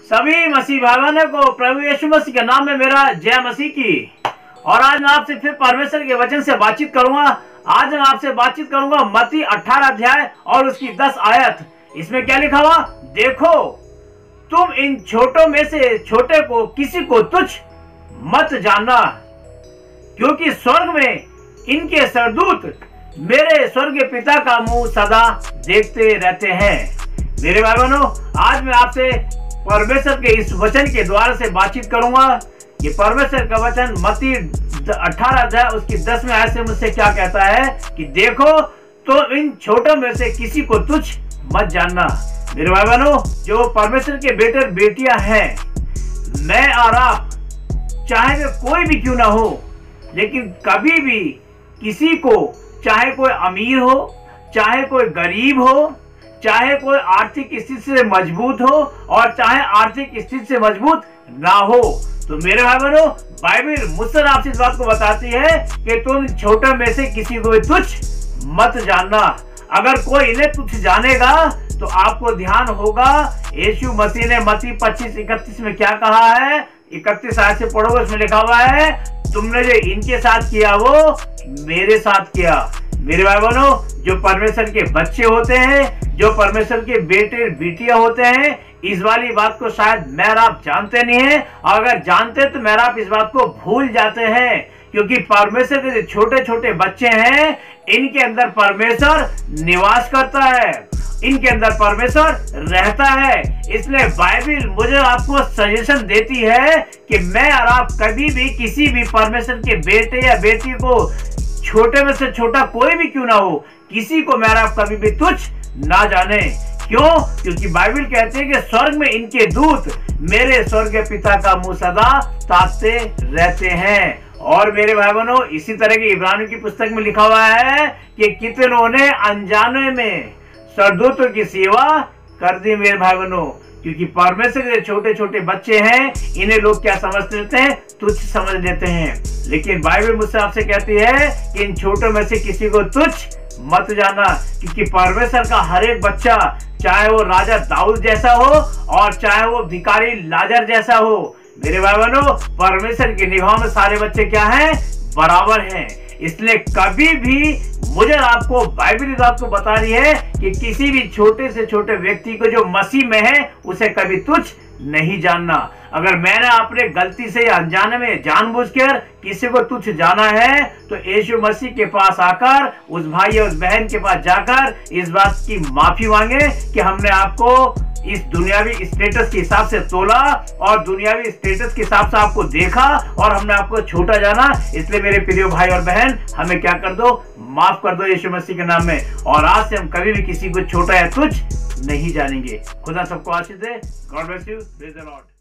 सभी मसीह भाइयों को प्रभु यीशु मसीह के नाम में मेरा जय मसीह की। और आज मैं आपसे फिर परमेश्वर के वचन से बातचीत करूंगा। आज मैं आपसे बातचीत करूंगा मत्ती 18 अध्याय और उसकी 10 आयत। इसमें क्या लिखा हुआ? देखो, तुम इन छोटों में से छोटे को किसी को तुच्छ मत जानना, क्योंकि स्वर्ग में इनके सरदूत मेरे स्वर्गीय पिता का मुंह सदा देखते रहते हैं। मेरे भाई बहनों, आज मैं आपसे परमेश्वर के इस वचन के द्वारा से बातचीत करूंगा। ये परमेश्वर का वचन मत्ती 18 अध्याय उसकी 10वें आयत से मुझसे क्या कहता है कि देखो, तो इन छोटों में से किसी को तुच्छ मत जानना। मेरे भाई बहनों, जो परमेश्वर के बेटे बेटियां हैं, मैं और आप, चाहे वे कोई भी क्यों ना हो, लेकिन कभी भी किसी को, चाहे कोई अमीर हो, चाहे कोई गरीब हो, चाहे कोई आर्थिक स्थिति से मजबूत हो और चाहे आर्थिक स्थिति से मजबूत ना हो, तो मेरे भाई बहनों, बाइबल मुझसे आपसे इस बात को बताती है कि तुम छोटे में से किसी को भी तुच्छ मत जानना। अगर कोई इन्हें तुच्छ जानेगा तो आपको ध्यान होगा, यीशु मसीह ने मत्ती 25:31 में क्या कहा है? 31 आयत से पढ़ोगे, उसमें लिखा हुआ है, तुमने जो इनके साथ किया वो मेरे साथ किया। मेरे भाई बहनों, जो परमेश्वर के बच्चे होते हैं, जो परमेश्वर के बेटे बेटियां होते हैं, इस वाली बात को शायद मैं और आप जानते नहीं है। और अगर जानते तो मैं और आप इस बात को भूल जाते हैं, क्योंकि परमेश्वर के जो छोटे छोटे बच्चे हैं, इनके अंदर परमेश्वर निवास करता है, इनके अंदर परमेश्वर रहता है। इसलिए बाइबल मुझे आपको सजेशन देती है कि मैं और आप कभी भी किसी भी परमेश्वर के बेटे या बेटी को, छोटे में से छोटा कोई भी क्यों ना हो, किसी को मैं और आप कभी भी तुच्छ ना जाने। क्यों? क्योंकि बाइबल कहते हैं कि स्वर्ग में इनके दूत मेरे स्वर्गीय पिता का मुंह सदा ताकते रहते हैं। और मेरे भाई बहनों, इसी तरह की इब्रानियों की पुस्तक में लिखा हुआ है कि कितनों ने अनजाने में सरदूतों की सेवा कर दी। मेरे भाई बहनों, क्योंकि परमेश्वर के छोटे छोटे बच्चे हैं, इन्हें लोग क्या समझ लेते हैं? तुच्छ समझ लेते हैं। लेकिन बाइबल मुझसे आपसे कहती है कि इन छोटों में से किसी को तुच्छ मत जाना, क्योंकि परमेश्वर का हर एक बच्चा, चाहे वो राजा दाऊद जैसा हो और चाहे वो भिखारी लाजर जैसा हो, मेरे भाई बहनों, परमेश्वर की निगाह में सारे बच्चे क्या हैं? बराबर हैं। इसलिए कभी भी मुझे आपको बाइबल इस बात को बता रही है कि किसी भी छोटे से छोटे व्यक्ति को जो मसीह में है, उसे कभी तुच्छ नहीं जानना। अगर मैंने अपने गलती से या अनजाने में जानबूझकर किसी को तुच्छ जाना है, तो यीशु मसीह के पास आकर, उस भाई या उस बहन के पास जाकर इस बात की माफी मांगे कि हमने आपको इस दुनियावी स्टेटस के हिसाब से तोला और दुनियावी स्टेटस के हिसाब से आपको देखा और हमने आपको छोटा जाना। इसलिए मेरे प्रिय भाई और बहन, हमें क्या कर दो? माफ कर दो यीशु मसीह के नाम में। और आज से हम कभी भी किसी को छोटा या तुच्छ नहीं जानेंगे। खुदा सबको आशीष दे। God bless you. Praise the Lord.